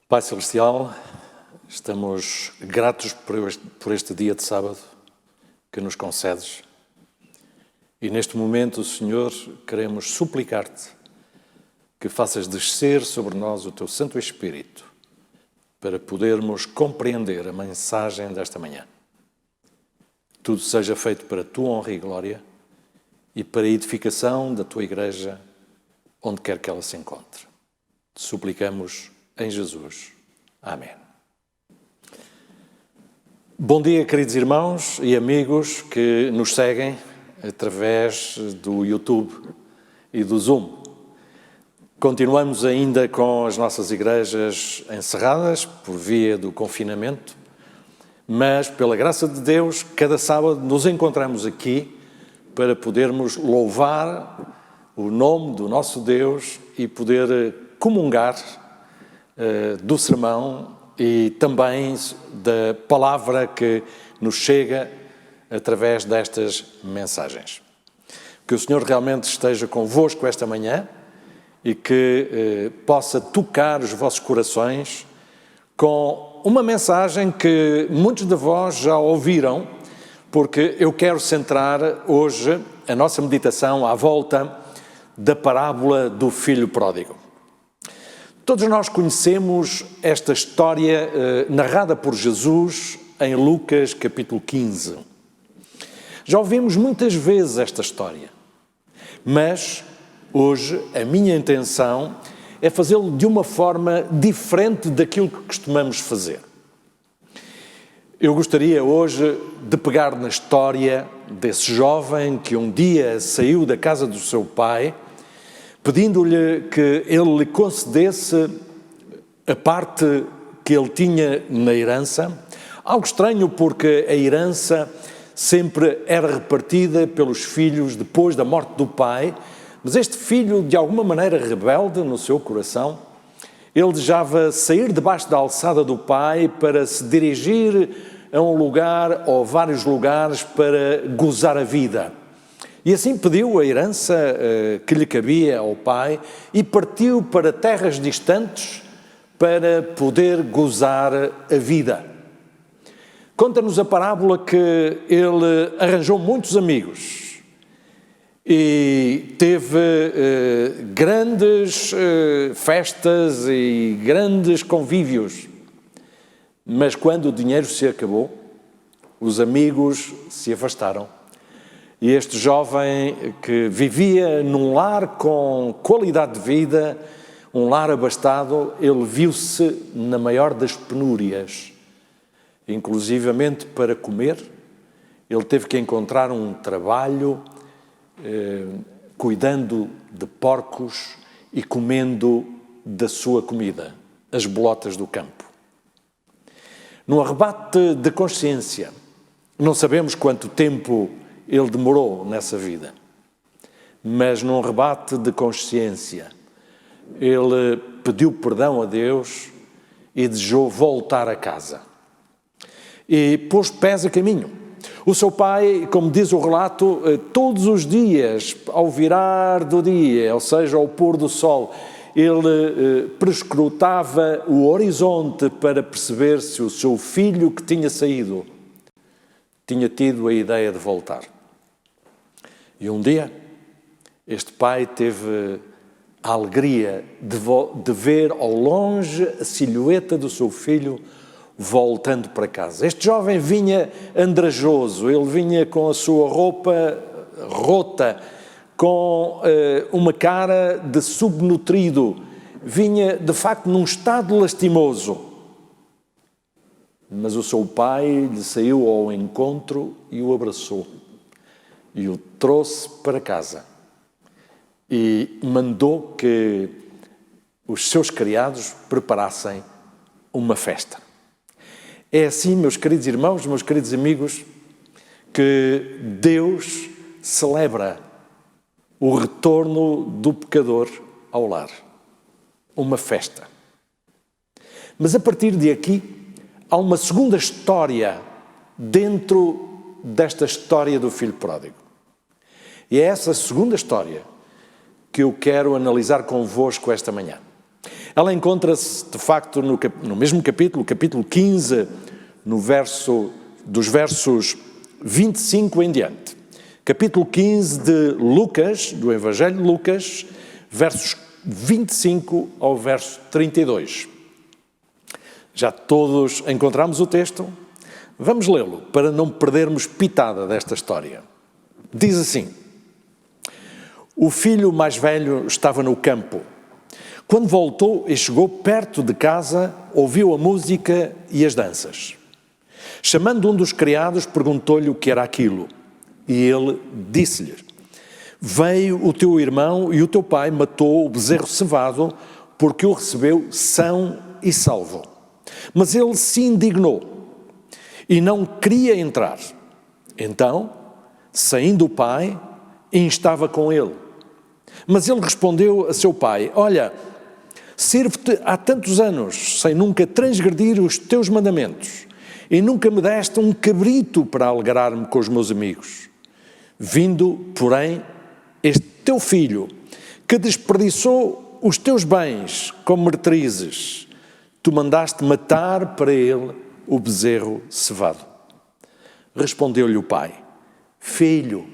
Pai Celestial, estamos gratos por este dia de sábado que nos concedes e neste momento, Senhor, queremos suplicar-te que faças descer sobre nós o teu Santo Espírito para podermos compreender a mensagem desta manhã. Tudo seja feito para a tua honra e glória e para a edificação da tua Igreja, onde quer que ela se encontre. Te suplicamos em Jesus. Amém. Bom dia, queridos irmãos e amigos que nos seguem através do YouTube e do Zoom. Continuamos ainda com as nossas igrejas encerradas por via do confinamento, mas, pela graça de Deus, cada sábado nos encontramos aqui para podermos louvar o nome do nosso Deus e poder comungar do sermão e também da palavra que nos chega através destas mensagens. Que o Senhor realmente esteja convosco esta manhã e que possa tocar os vossos corações com uma mensagem que muitos de vós já ouviram, porque eu quero centrar hoje a nossa meditação à volta da parábola do filho pródigo. Todos nós conhecemos esta história narrada por Jesus em Lucas capítulo 15. Já ouvimos muitas vezes esta história, mas hoje a minha intenção é fazê-lo de uma forma diferente daquilo que costumamos fazer. Eu gostaria hoje de pegar na história desse jovem que um dia saiu da casa do seu pai, pedindo-lhe que ele lhe concedesse a parte que ele tinha na herança. Algo estranho, porque a herança sempre era repartida pelos filhos depois da morte do pai, mas este filho, de alguma maneira rebelde no seu coração, ele desejava sair debaixo da alçada do pai para se dirigir a um lugar ou vários lugares para gozar a vida. E assim pediu a herança que lhe cabia ao pai e partiu para terras distantes para poder gozar a vida. Conta-nos a parábola que ele arranjou muitos amigos e teve grandes festas e grandes convívios, mas quando o dinheiro se acabou, os amigos se afastaram. E este jovem que vivia num lar com qualidade de vida, um lar abastado, ele viu-se na maior das penúrias. Inclusivamente para comer, ele teve que encontrar um trabalho cuidando de porcos e comendo da sua comida, as bolotas do campo. Num arrebate de consciência, não sabemos quanto tempo ele demorou nessa vida, mas num rebate de consciência, ele pediu perdão a Deus e desejou voltar a casa. E pôs pés a caminho. O seu pai, como diz o relato, todos os dias, ao virar do dia, ou seja, ao pôr do sol, ele prescrutava o horizonte para perceber se o seu filho que tinha saído tinha tido a ideia de voltar. E um dia, este pai teve a alegria de ver ao longe a silhueta do seu filho voltando para casa. Este jovem vinha andrajoso, ele vinha com a sua roupa rota, com uma cara de subnutrido, vinha de facto num estado lastimoso. Mas o seu pai lhe saiu ao encontro e o abraçou e o trouxe para casa e mandou que os seus criados preparassem uma festa. É assim, meus queridos irmãos, meus queridos amigos, que Deus celebra o retorno do pecador ao lar. Uma festa. Mas a partir de aqui, há uma segunda história dentro desta história do filho pródigo. E é essa segunda história que eu quero analisar convosco esta manhã. Ela encontra-se, de facto, no mesmo capítulo, capítulo 15, dos versos 25 em diante. Capítulo 15 de Lucas, do Evangelho de Lucas, versos 25 ao verso 32. Já todos encontramos o texto? Vamos lê-lo, para não perdermos pitada desta história. Diz assim: o filho mais velho estava no campo. Quando voltou e chegou perto de casa, ouviu a música e as danças. Chamando um dos criados, perguntou-lhe o que era aquilo. E ele disse-lhe: veio o teu irmão e o teu pai matou o bezerro cevado, porque o recebeu são e salvo. Mas ele se indignou e não queria entrar. Então, saindo o pai, instava com ele. Mas ele respondeu a seu pai: olha, sirvo-te há tantos anos, sem nunca transgredir os teus mandamentos, e nunca me deste um cabrito para alegrar-me com os meus amigos. Vindo, porém, este teu filho, que desperdiçou os teus bens como meretrizes, tu mandaste matar para ele o bezerro cevado. Respondeu-lhe o pai: filho,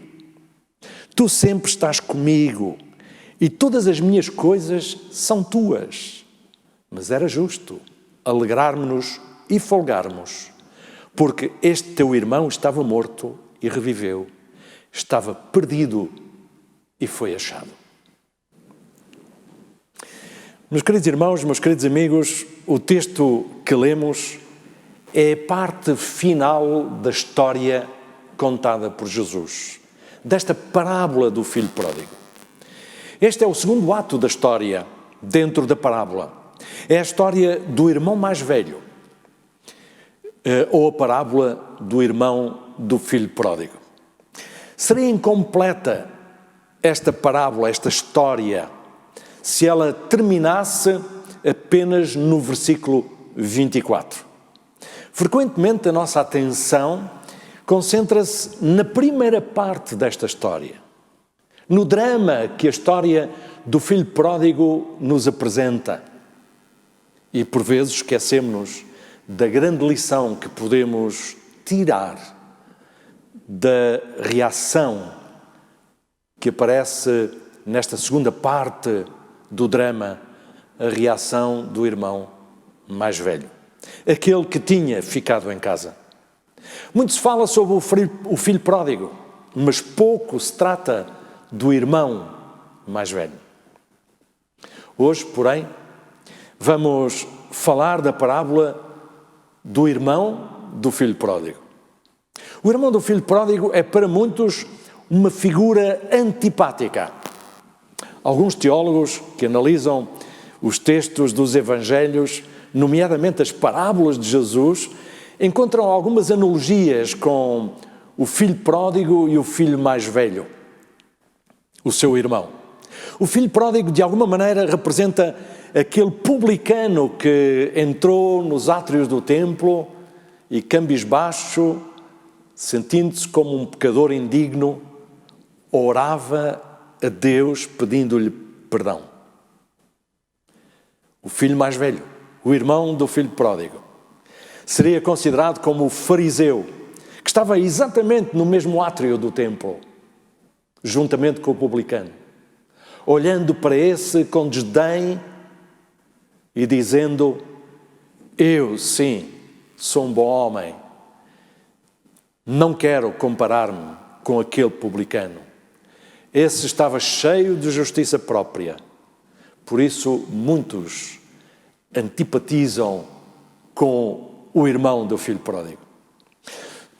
tu sempre estás comigo, e todas as minhas coisas são tuas. Mas era justo alegrar-me-nos e folgarmos, porque este teu irmão estava morto e reviveu, estava perdido e foi achado. Meus queridos irmãos, meus queridos amigos, o texto que lemos é a parte final da história contada por Jesus, desta parábola do filho pródigo. Este é o segundo ato da história dentro da parábola. É a história do irmão mais velho, ou a parábola do irmão do filho pródigo. Seria incompleta esta parábola, esta história, se ela terminasse apenas no versículo 24. Frequentemente a nossa atenção concentra-se na primeira parte desta história, no drama que a história do filho pródigo nos apresenta. E por vezes esquecemos-nos da grande lição que podemos tirar da reação que aparece nesta segunda parte do drama, a reação do irmão mais velho, aquele que tinha ficado em casa. Muito se fala sobre o filho pródigo, mas pouco se trata do irmão mais velho. Hoje, porém, vamos falar da parábola do irmão do filho pródigo. O irmão do filho pródigo é para muitos uma figura antipática. Alguns teólogos que analisam os textos dos evangelhos, nomeadamente as parábolas de Jesus, encontram algumas analogias com o filho pródigo e o filho mais velho, o seu irmão. O filho pródigo, de alguma maneira, representa aquele publicano que entrou nos átrios do templo e, cabisbaixo, sentindo-se como um pecador indigno, orava a Deus pedindo-lhe perdão. O filho mais velho, o irmão do filho pródigo, seria considerado como o fariseu, que estava exatamente no mesmo átrio do templo, juntamente com o publicano, olhando para esse com desdém e dizendo: eu, sim, sou um bom homem, não quero comparar-me com aquele publicano. Esse estava cheio de justiça própria. Por isso, muitos antipatizam com o irmão do filho pródigo.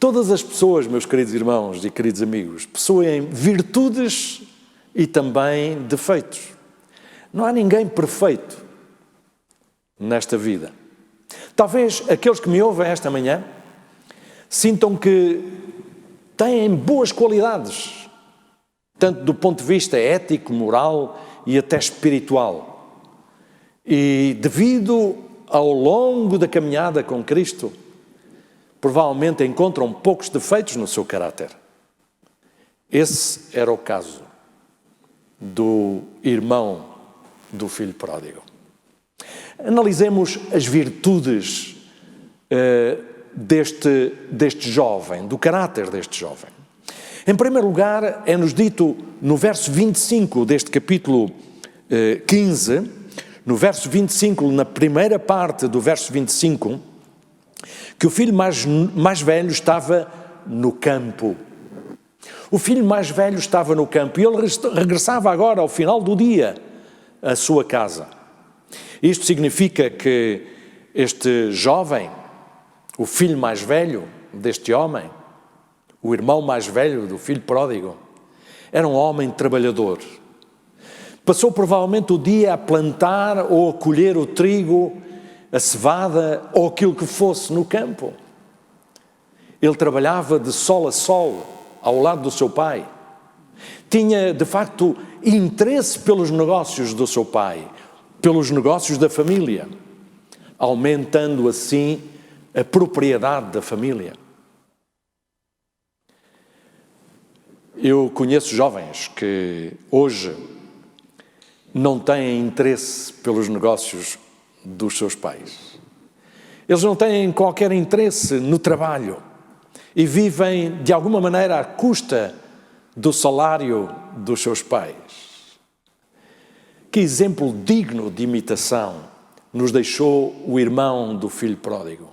Todas as pessoas, meus queridos irmãos e queridos amigos, possuem virtudes e também defeitos. Não há ninguém perfeito nesta vida. Talvez aqueles que me ouvem esta manhã sintam que têm boas qualidades, tanto do ponto de vista ético, moral e até espiritual. E devido ao longo da caminhada com Cristo, provavelmente encontram poucos defeitos no seu caráter. Esse era o caso do irmão do filho pródigo. Analisemos as virtudes deste jovem, do caráter deste jovem. Em primeiro lugar, é-nos dito no verso 25 deste capítulo 15, no verso 25, na primeira parte do verso 25, que o filho mais velho estava no campo. O filho mais velho estava no campo e ele regressava agora, ao final do dia, à sua casa. Isto significa que este jovem, o filho mais velho deste homem, o irmão mais velho do filho pródigo, era um homem trabalhador. Passou provavelmente o dia a plantar ou a colher o trigo, a cevada ou aquilo que fosse no campo. Ele trabalhava de sol a sol ao lado do seu pai. Tinha, de facto, interesse pelos negócios do seu pai, pelos negócios da família, aumentando assim a propriedade da família. Eu conheço jovens que hoje não têm interesse pelos negócios dos seus pais. Eles não têm qualquer interesse no trabalho e vivem, de alguma maneira, à custa do salário dos seus pais. Que exemplo digno de imitação nos deixou o irmão do filho pródigo.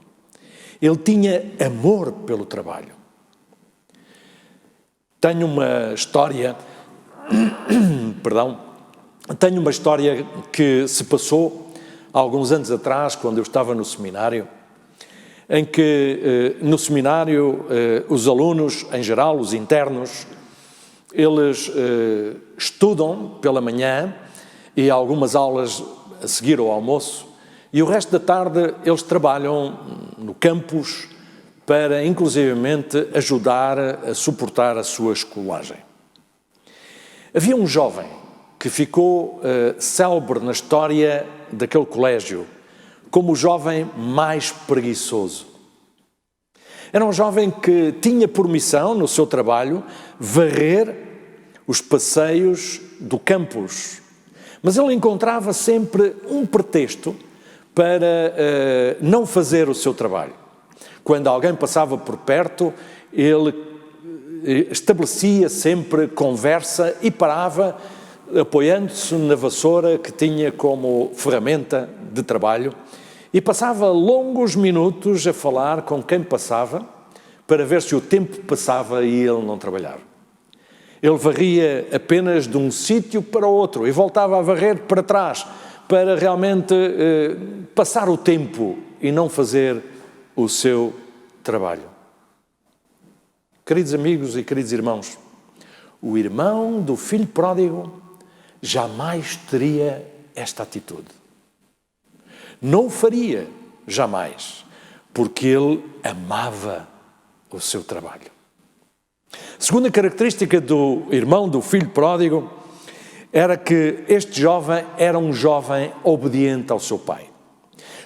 Ele tinha amor pelo trabalho. Tenho uma história que se passou há alguns anos atrás, quando eu estava no seminário, em que no seminário os alunos, em geral, os internos, eles estudam pela manhã e algumas aulas a seguir ao almoço, e o resto da tarde eles trabalham no campus para, inclusivamente, ajudar a suportar a sua escolagem. Havia um jovem que ficou célebre na história daquele colégio como o jovem mais preguiçoso. Era um jovem que tinha por missão, no seu trabalho, varrer os passeios do campus, mas ele encontrava sempre um pretexto para não fazer o seu trabalho. Quando alguém passava por perto, ele estabelecia sempre conversa e parava, apoiando-se na vassoura que tinha como ferramenta de trabalho, e passava longos minutos a falar com quem passava para ver se o tempo passava e ele não trabalhava. Ele varria apenas de um sítio para o outro e voltava a varrer para trás para realmente passar o tempo e não fazer o seu trabalho. Queridos amigos e queridos irmãos, o irmão do filho pródigo jamais teria esta atitude. Não o faria jamais, porque ele amava o seu trabalho. Segunda característica do irmão do filho pródigo era que este jovem era um jovem obediente ao seu pai.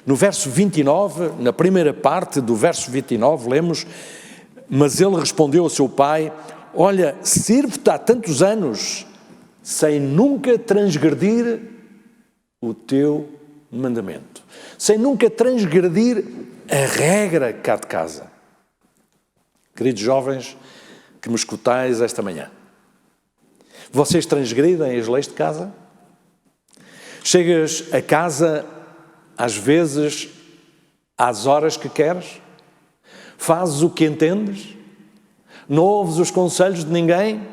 No verso 29, na primeira parte do verso 29, lemos: mas ele respondeu ao seu pai: olha, sirvo-te há tantos anos, sem nunca transgredir o teu mandamento, sem nunca transgredir a regra cá de casa. Queridos jovens que me escutais esta manhã, vocês transgridem as leis de casa? Chegas a casa, às vezes, às horas que queres? Fazes o que entendes? Não ouves os conselhos de ninguém?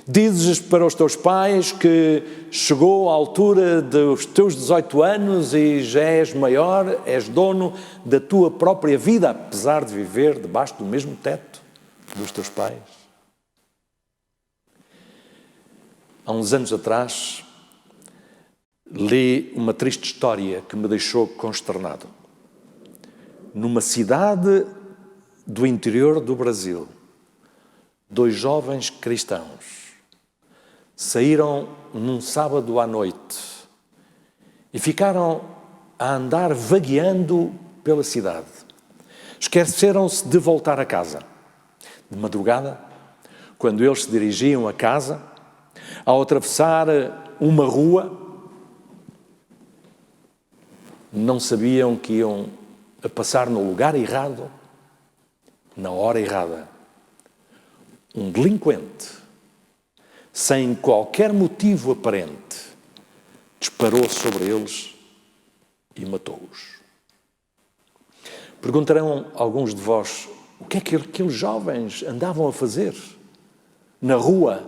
Dizes para os teus pais que chegou a altura dos teus 18 anos e já és maior, és dono da tua própria vida, apesar de viver debaixo do mesmo teto dos teus pais. Há uns anos atrás, li uma triste história que me deixou consternado. Numa cidade do interior do Brasil, 2 jovens cristãos saíram num sábado à noite e ficaram a andar vagueando pela cidade. Esqueceram-se de voltar a casa. De madrugada, quando eles se dirigiam a casa, ao atravessar uma rua, não sabiam que iam a passar no lugar errado, na hora errada. Um delinquente, sem qualquer motivo aparente, disparou sobre eles e matou-os. Perguntarão alguns de vós, o que é que aqueles jovens andavam a fazer na rua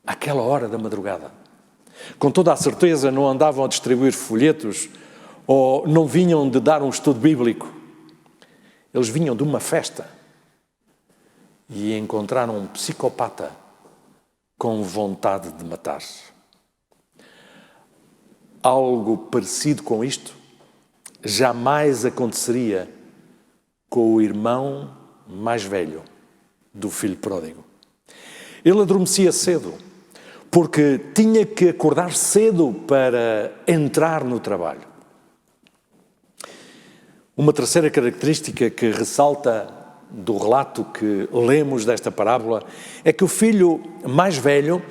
àquela hora da madrugada? Com toda a certeza não andavam a distribuir folhetos ou não vinham de dar um estudo bíblico. Eles vinham de uma festa e encontraram um psicopata com vontade de matar. Algo parecido com isto jamais aconteceria com o irmão mais velho do filho pródigo. Ele adormecia cedo, porque tinha que acordar cedo para entrar no trabalho. Uma terceira característica que ressalta do relato que lemos desta parábola é que o filho mais velho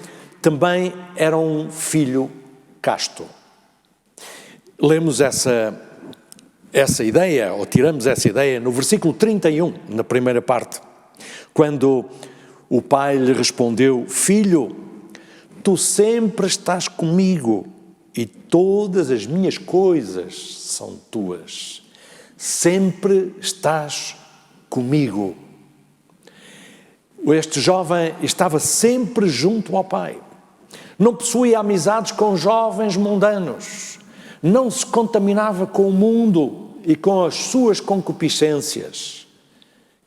também era um filho casto. Lemos essa ideia, ou tiramos essa ideia, no versículo 31, na primeira parte, quando o pai lhe respondeu: Filho, tu sempre estás comigo e todas as minhas coisas são tuas. Sempre estás comigo. Este jovem estava sempre junto ao pai. Não possuía amizades com jovens mundanos. Não se contaminava com o mundo e com as suas concupiscências.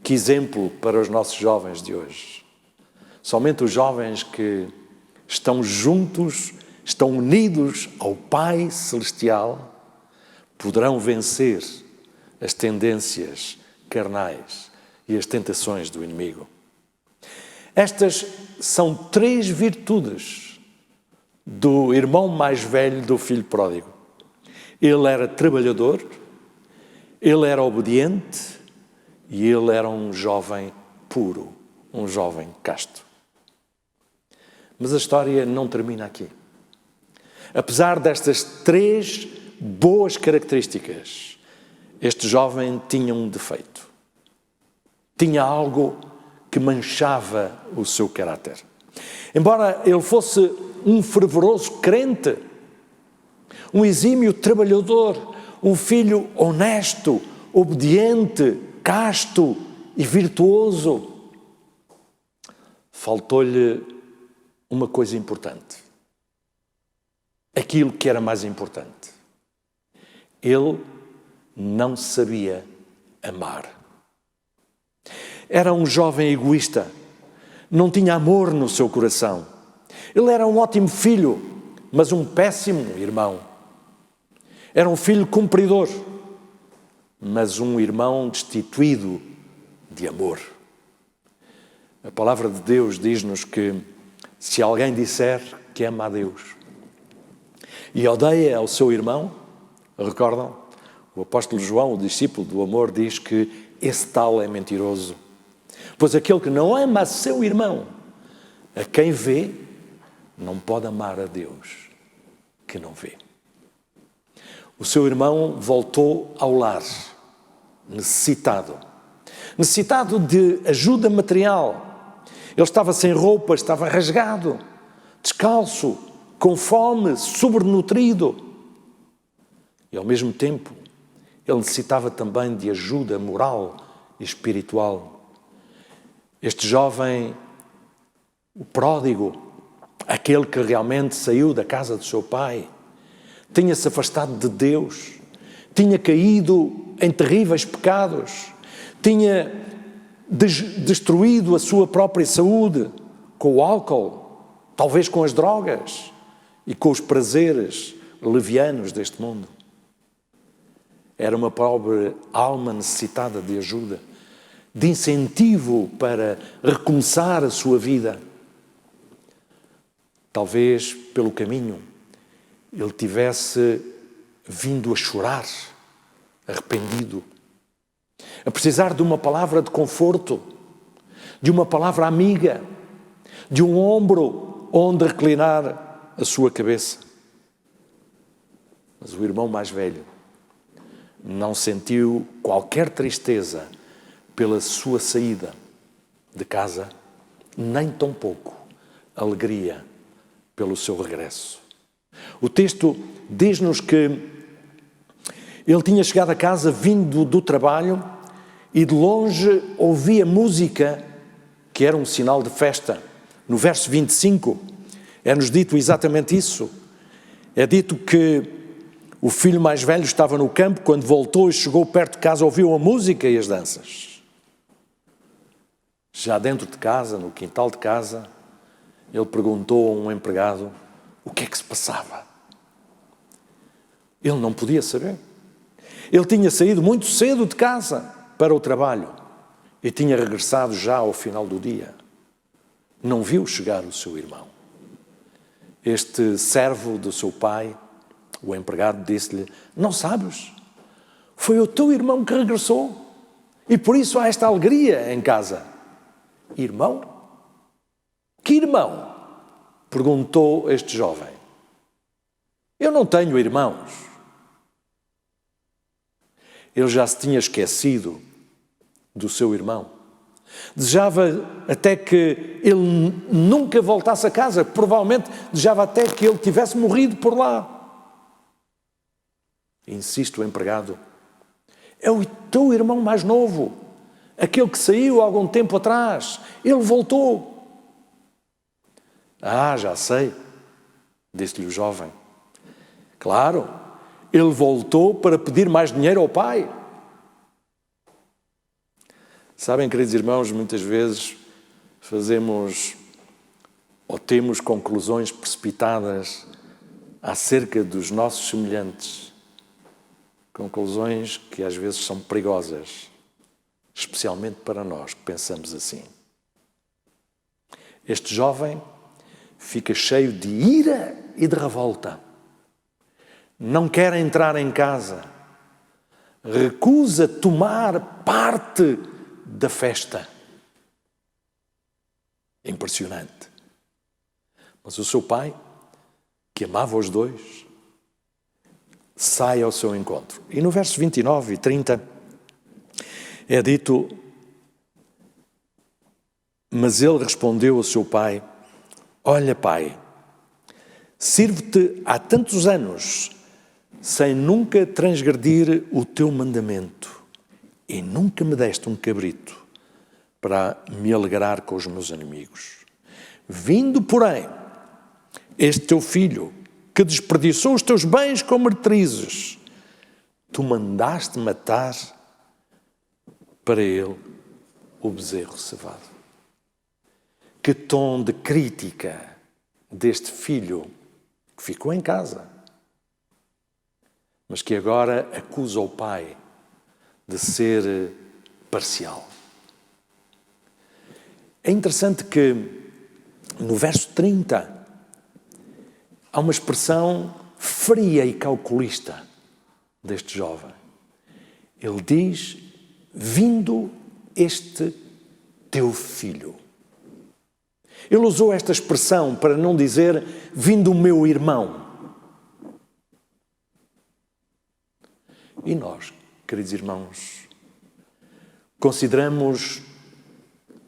Que exemplo para os nossos jovens de hoje. Somente os jovens que estão juntos, estão unidos ao Pai Celestial, poderão vencer as tendências carnais e as tentações do inimigo. Estas são 3 virtudes do irmão mais velho do filho pródigo. Ele era trabalhador, ele era obediente e ele era um jovem puro, um jovem casto. Mas a história não termina aqui. Apesar destas 3 boas características, este jovem tinha um defeito. Tinha algo que manchava o seu caráter. Embora ele fosse um fervoroso crente, um exímio trabalhador, um filho honesto, obediente, casto e virtuoso, faltou-lhe uma coisa importante. Aquilo que era mais importante. Ele não sabia amar. Era um jovem egoísta, não tinha amor no seu coração. Ele era um ótimo filho, mas um péssimo irmão. Era um filho cumpridor, mas um irmão destituído de amor. A palavra de Deus diz-nos que se alguém disser que ama a Deus e odeia ao seu irmão, recordam? O apóstolo João, o discípulo do amor, diz que esse tal é mentiroso. Pois aquele que não ama a seu irmão, a quem vê, não pode amar a Deus que não vê. O seu irmão voltou ao lar, necessitado de ajuda material. Ele estava sem roupa, estava rasgado, descalço, com fome, sobrenutrido. E ao mesmo tempo, ele necessitava também de ajuda moral e espiritual. Este jovem, o pródigo, aquele que realmente saiu da casa do seu pai, tinha-se afastado de Deus, tinha caído em terríveis pecados, tinha destruído a sua própria saúde com o álcool, talvez com as drogas e com os prazeres levianos deste mundo. Era uma pobre alma necessitada de ajuda, de incentivo para recomeçar a sua vida. Talvez pelo caminho ele tivesse vindo a chorar, arrependido, a precisar de uma palavra de conforto, de uma palavra amiga, de um ombro onde reclinar a sua cabeça. Mas o irmão mais velho não sentiu qualquer tristeza pela sua saída de casa, nem tampouco alegria pelo seu regresso. O texto diz-nos que ele tinha chegado a casa vindo do trabalho e de longe ouvia música que era um sinal de festa. No verso 25 é-nos dito exatamente isso. É dito que o filho mais velho estava no campo, quando voltou e chegou perto de casa, ouviu a música e as danças. Já dentro de casa, no quintal de casa, ele perguntou a um empregado o que é que se passava. Ele não podia saber. Ele tinha saído muito cedo de casa para o trabalho e tinha regressado já ao final do dia. Não viu chegar o seu irmão. Este servo do seu pai, o empregado, disse-lhe: não sabes? Foi o teu irmão que regressou e por isso há esta alegria em casa. Irmão? Que irmão? Perguntou este jovem. Eu não tenho irmãos. Ele já se tinha esquecido do seu irmão. Desejava até que ele nunca voltasse a casa. Provavelmente desejava até que ele tivesse morrido por lá. Insiste o empregado. É o teu irmão mais novo, aquele que saiu há algum tempo atrás. Ele voltou. Ah, já sei, disse-lhe o jovem. Claro, ele voltou para pedir mais dinheiro ao pai. Sabem, queridos irmãos, muitas vezes fazemos ou temos conclusões precipitadas acerca dos nossos semelhantes. Conclusões que às vezes são perigosas, especialmente para nós que pensamos assim. Este jovem fica cheio de ira e de revolta. Não quer entrar em casa. Recusa tomar parte da festa. Impressionante. Mas o seu pai, que amava os dois, sai ao seu encontro. E no verso 29 e 30 é dito: mas ele respondeu ao seu pai: olha, pai, sirvo-te há tantos anos sem nunca transgredir o teu mandamento e nunca me deste um cabrito para me alegrar com os meus inimigos. Vindo, porém, este teu filho, que desperdiçou os teus bens com meretrizes, tu mandaste matar para ele o bezerro cevado. Que tom de crítica deste filho que ficou em casa, mas que agora acusa o pai de ser parcial. É interessante que no verso 30 há uma expressão fria e calculista deste jovem. Ele diz: vindo este teu filho. Ele usou esta expressão para não dizer vindo o meu irmão. E nós, queridos irmãos, consideramos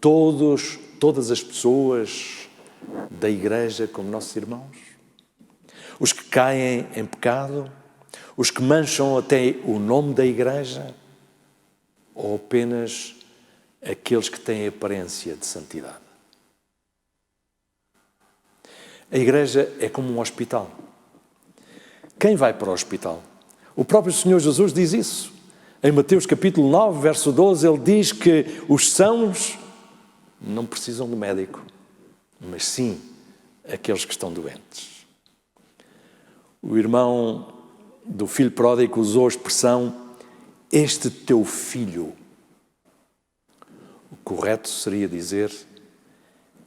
todas as pessoas da igreja como nossos irmãos? Os que caem em pecado? Os que mancham até o nome da igreja? Ou apenas aqueles que têm aparência de santidade? A igreja é como um hospital. Quem vai para o hospital? O próprio Senhor Jesus diz isso. Em Mateus capítulo 9, verso 12, ele diz que os sãos não precisam de médico, mas sim aqueles que estão doentes. O irmão do filho pródigo usou a expressão este teu filho. O correto seria dizer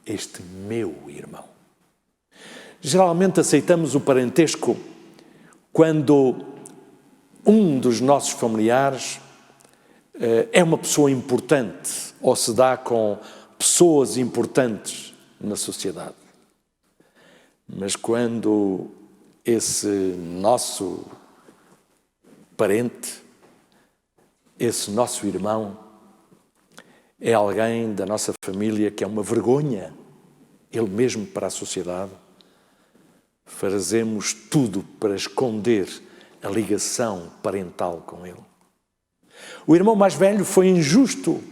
este meu irmão. Geralmente aceitamos o parentesco quando um dos nossos familiares é uma pessoa importante ou se dá com pessoas importantes na sociedade. Mas quando esse nosso parente esse nosso irmão é alguém da nossa família que é uma vergonha, ele mesmo para a sociedade, fazemos tudo para esconder a ligação parental com ele. O irmão mais velho foi injusto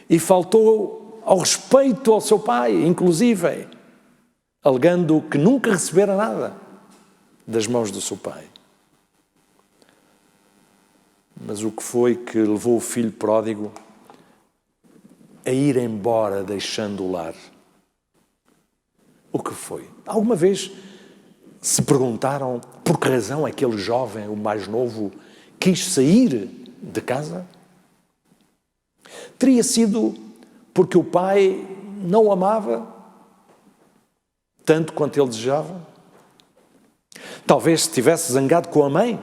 e faltou ao respeito ao seu pai, inclusive, alegando que nunca recebera nada das mãos do seu pai. Mas o que foi que levou o filho pródigo a ir embora deixando o lar? O que foi? Alguma vez se perguntaram por que razão aquele jovem, o mais novo, quis sair de casa? Teria sido porque o pai não o amava tanto quanto ele desejava? Talvez se tivesse zangado com a mãe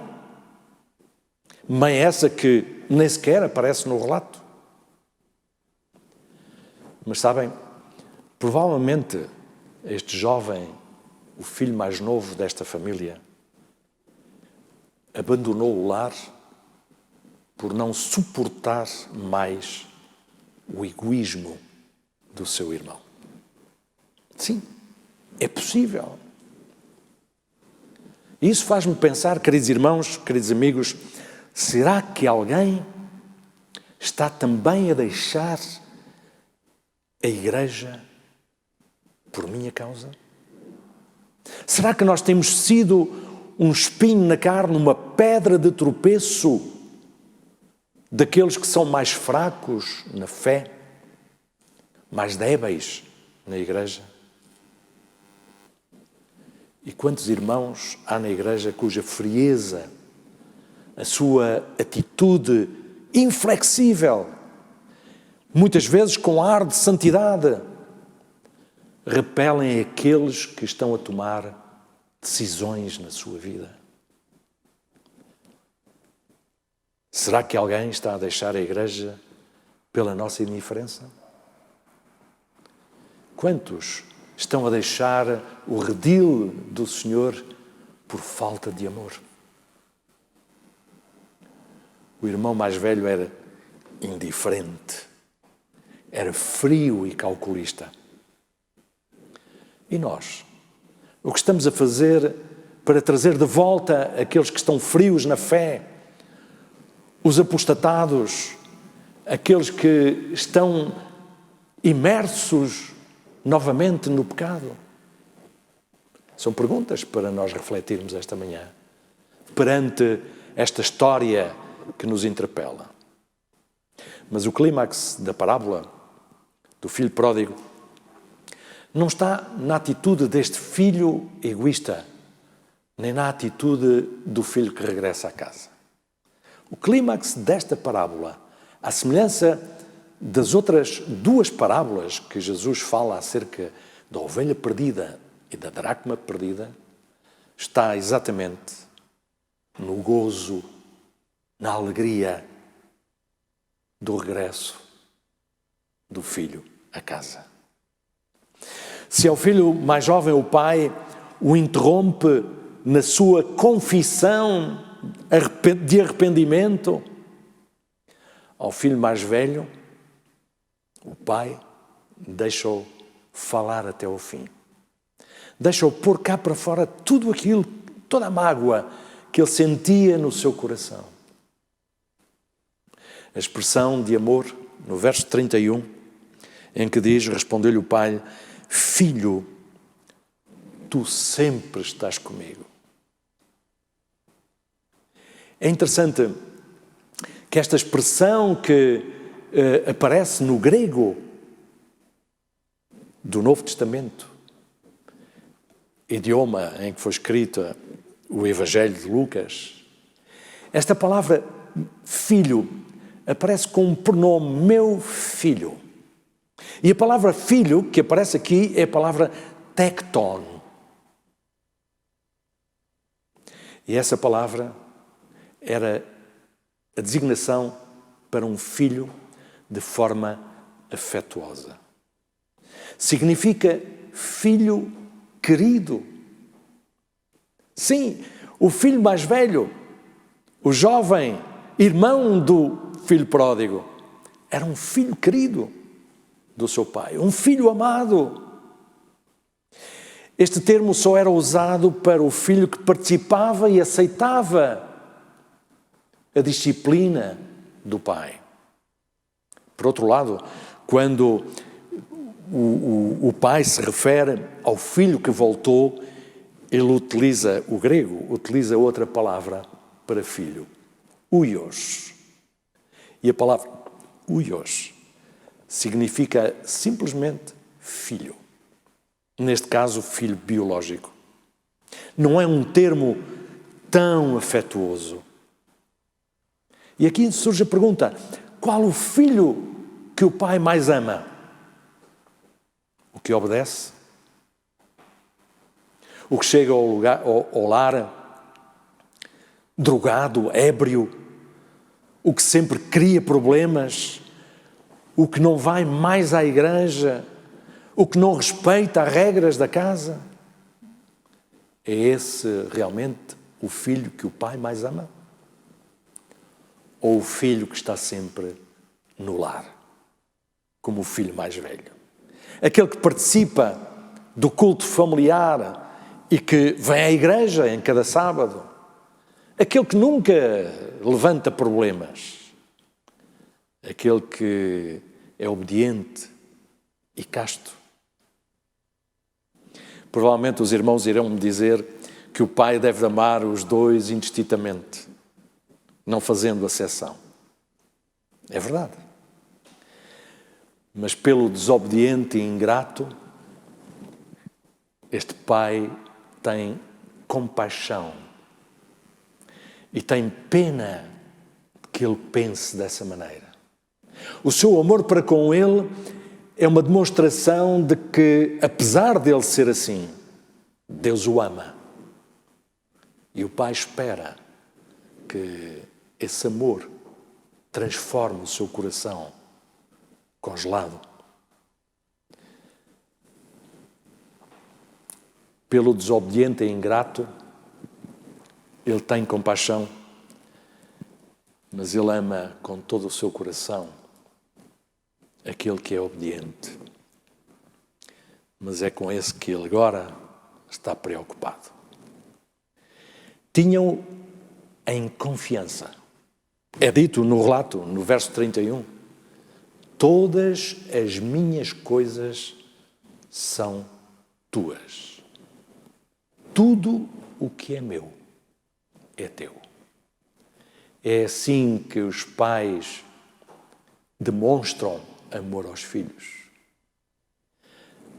essa que nem sequer aparece no relato. Mas sabem, provavelmente este jovem, o filho mais novo desta família, abandonou o lar por não suportar mais o egoísmo do seu irmão. Sim, é possível. Isso faz-me pensar, queridos irmãos, queridos amigos, será que alguém está também a deixar a igreja por minha causa? Será que nós temos sido um espinho na carne, uma pedra de tropeço daqueles que são mais fracos na fé, mais débeis na igreja? E quantos irmãos há na igreja cuja frieza, a sua atitude inflexível, muitas vezes com ar de santidade, repelem aqueles que estão a tomar decisões na sua vida? Será que alguém está a deixar a igreja pela nossa indiferença? Quantos estão a deixar o redil do Senhor por falta de amor? O irmão mais velho era indiferente, era frio e calculista. E nós? O que estamos a fazer para trazer de volta aqueles que estão frios na fé, os apostatados, aqueles que estão imersos novamente no pecado? São perguntas para nós refletirmos esta manhã, perante esta história que nos interpela. Mas o clímax da parábola do filho pródigo não está na atitude deste filho egoísta, nem na atitude do filho que regressa à casa. O clímax desta parábola, à semelhança das outras duas parábolas que Jesus fala acerca da ovelha perdida e da dracma perdida, está exatamente no gozo, na alegria do regresso do filho a casa. Se ao filho mais jovem o pai o interrompe na sua confissão de arrependimento, ao filho mais velho, o pai deixa-o falar até ao fim. Deixa-o pôr cá para fora tudo aquilo, toda a mágoa que ele sentia no seu coração. A expressão de amor, no verso 31, em que diz, respondeu-lhe o pai: Filho, tu sempre estás comigo. É interessante que esta expressão que aparece no grego do Novo Testamento, idioma em que foi escrito o Evangelho de Lucas, esta palavra filho aparece com um pronome, meu filho. E a palavra filho que aparece aqui é a palavra tecton. E essa palavra era a designação para um filho de forma afetuosa. Significa filho querido. Sim, o filho mais velho, o jovem irmão do filho pródigo era um filho querido do seu pai, um filho amado. Este termo só era usado para o filho que participava e aceitava a disciplina do pai. Por outro lado, quando o pai se refere ao filho que voltou, ele utiliza, o grego utiliza outra palavra para filho, huios. E a palavra huios significa simplesmente filho. Neste caso, filho biológico. Não é um termo tão afetuoso. E aqui surge a pergunta: qual o filho que o pai mais ama? O que obedece? O que chega ao lar drogado, ébrio? O que sempre cria problemas? O que não vai mais à igreja? O que não respeita as regras da casa? É esse realmente o filho que o pai mais ama? Ou o filho que está sempre no lar, como o filho mais velho? Aquele que participa do culto familiar e que vem à igreja em cada sábado? Aquele que nunca levanta problemas? Aquele que é obediente e casto? Provavelmente os irmãos irão me dizer que o pai deve amar os dois indistintamente, não fazendo acepção. É verdade. Mas pelo desobediente e ingrato, este pai tem compaixão e tem pena que ele pense dessa maneira. O seu amor para com ele é uma demonstração de que, apesar dele ser assim, Deus o ama. E o pai espera que esse amor transforme o seu coração congelado. Pelo desobediente e ingrato, ele tem compaixão, mas ele ama com todo o seu coração aquele que é obediente. Mas é com esse que ele agora está preocupado. Tinham em confiança. É dito no relato, no verso 31, todas as minhas coisas são tuas. Tudo o que é meu é teu. É assim que os pais demonstram amor aos filhos.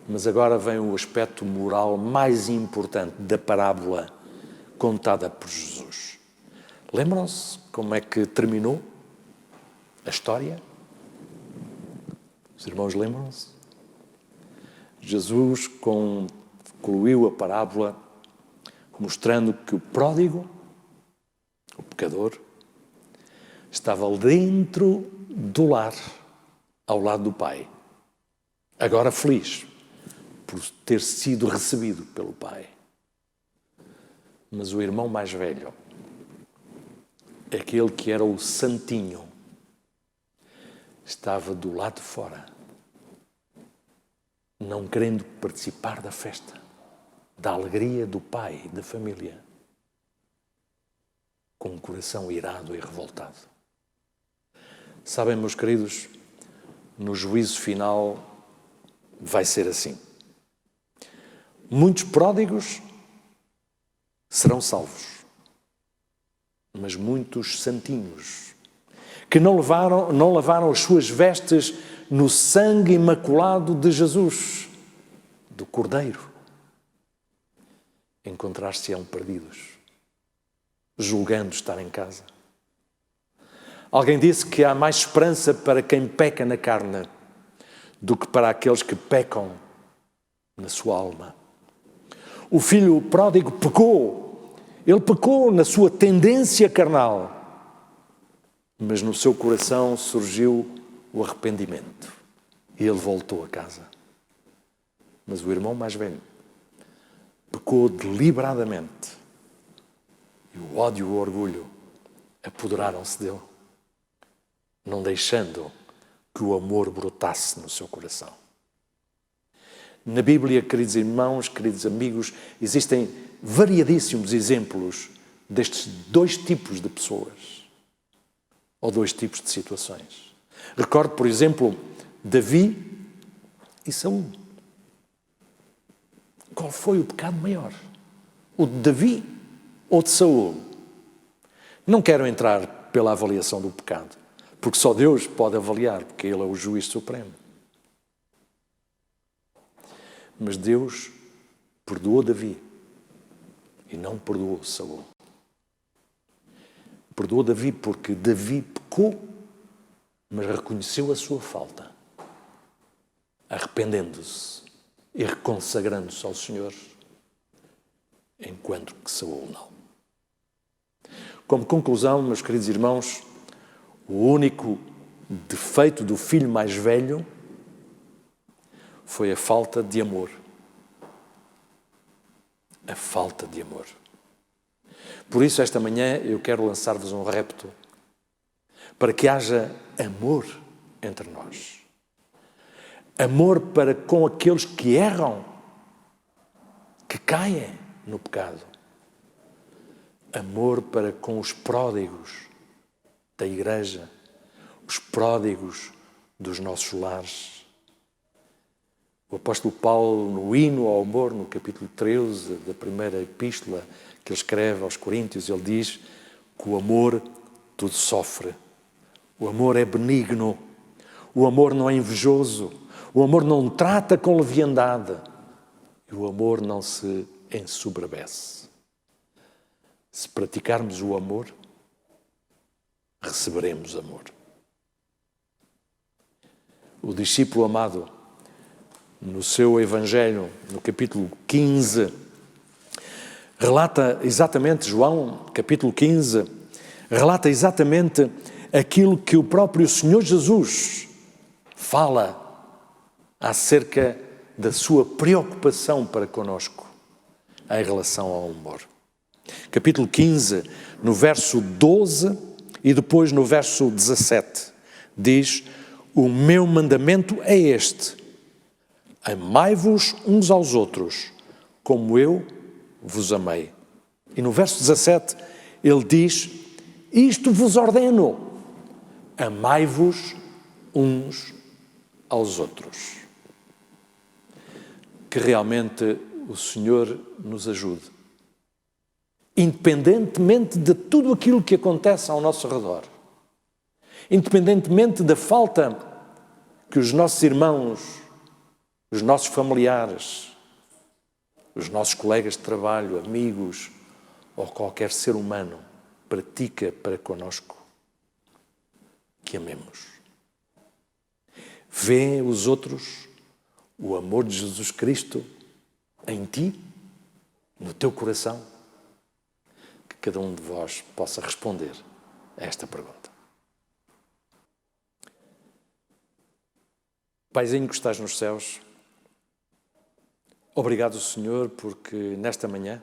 Mas agora vem o aspecto moral mais importante da parábola contada por Jesus. Lembram-se como é que terminou a história? Os irmãos lembram-se? Jesus concluiu a parábola mostrando que o pródigo, o pecador, estava dentro do lar, ao lado do pai, agora feliz por ter sido recebido pelo pai. Mas o irmão mais velho, aquele que era o santinho, estava do lado de fora, não querendo participar da festa, da alegria do pai e da família, com um coração irado e revoltado. Sabem, meus queridos, no juízo final vai ser assim. Muitos pródigos serão salvos, mas muitos santinhos, que não lavaram as suas vestes no sangue imaculado de Jesus, do Cordeiro, encontrar-se-ão perdidos, julgando estar em casa. Alguém disse que há mais esperança para quem peca na carne do que para aqueles que pecam na sua alma. O filho pródigo pecou. Ele pecou na sua tendência carnal. Mas no seu coração surgiu o arrependimento. E ele voltou a casa. Mas o irmão mais velho pecou deliberadamente. E o ódio e o orgulho apoderaram-se dele. não deixando que o amor brotasse no seu coração. Na Bíblia, queridos irmãos, queridos amigos, existem variadíssimos exemplos destes dois tipos de pessoas, ou dois tipos de situações. Recordo, por exemplo, Davi e Saul. Qual foi o pecado maior? O de Davi ou de Saul? Não quero entrar pela avaliação do pecado, porque só Deus pode avaliar, porque Ele é o juiz supremo. Mas Deus perdoou Davi e não perdoou Saul. Perdoou Davi porque Davi pecou, mas reconheceu a sua falta, arrependendo-se e reconsagrando-se ao Senhor, enquanto que Saul não. Como conclusão, meus queridos irmãos, o único defeito do filho mais velho foi a falta de amor. A falta de amor. Por isso, esta manhã, eu quero lançar-vos um repto para que haja amor entre nós. Amor para com aqueles que erram, que caem no pecado. Amor para com os pródigos da igreja, os pródigos dos nossos lares. O apóstolo Paulo, no hino ao amor, no capítulo 13 da primeira epístola que ele escreve aos Coríntios, ele diz que o amor tudo sofre. O amor é benigno. O amor não é invejoso. O amor não trata com leviandade. E o amor não se ensoberbece. Se praticarmos o amor, receberemos amor. O discípulo amado, no seu Evangelho, no capítulo 15, relata exatamente, João, capítulo 15, relata exatamente aquilo que o próprio Senhor Jesus fala acerca da sua preocupação para conosco em relação ao amor. Capítulo 15, no verso 12 e depois no verso 17, diz: o meu mandamento é este: amai-vos uns aos outros, como eu vos amei. E no verso 17, ele diz: isto vos ordeno, amai-vos uns aos outros. Que realmente o Senhor nos ajude, independentemente de tudo aquilo que acontece ao nosso redor, independentemente da falta que os nossos irmãos, os nossos familiares, os nossos colegas de trabalho, amigos ou qualquer ser humano pratica para conosco, que amemos. Vê os outros o amor de Jesus Cristo em ti, no teu coração? Que cada um de vós possa responder a esta pergunta. Paizinho que estás nos céus, obrigado, Senhor, porque nesta manhã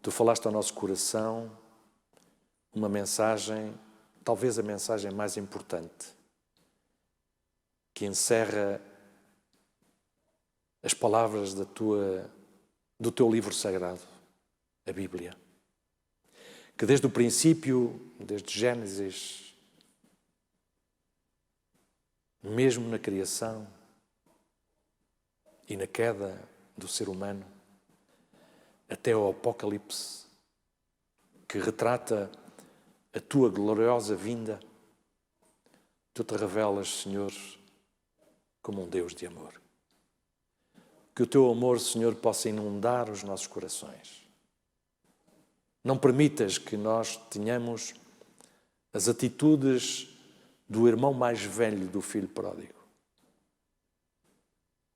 Tu falaste ao nosso coração uma mensagem, talvez a mensagem mais importante, que encerra as palavras do Teu livro sagrado, a Bíblia. Que desde o princípio, desde Gênesis, mesmo na criação e na queda do ser humano, até ao Apocalipse, que retrata a Tua gloriosa vinda, Tu te revelas, Senhor, como um Deus de amor. Que o Teu amor, Senhor, possa inundar os nossos corações. Não permitas que nós tenhamos as atitudes do irmão mais velho do filho pródigo,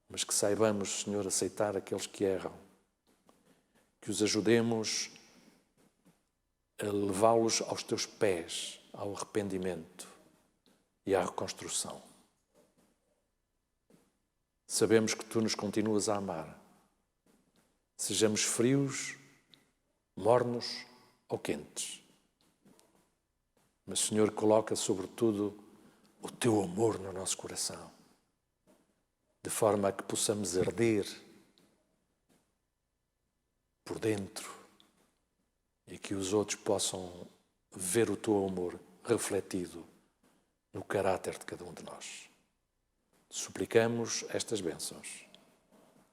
mas que saibamos, Senhor, aceitar aqueles que erram, que os ajudemos a levá-los aos Teus pés, ao arrependimento e à reconstrução. Sabemos que Tu nos continuas a amar. Sejamos frios, mornos ou quentes. Mas, Senhor, coloca sobretudo o Teu amor no nosso coração, de forma a que possamos arder por dentro e que os outros possam ver o Teu amor refletido no caráter de cada um de nós. Suplicamos estas bênçãos,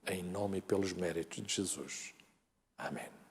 em nome e pelos méritos de Jesus. Amém.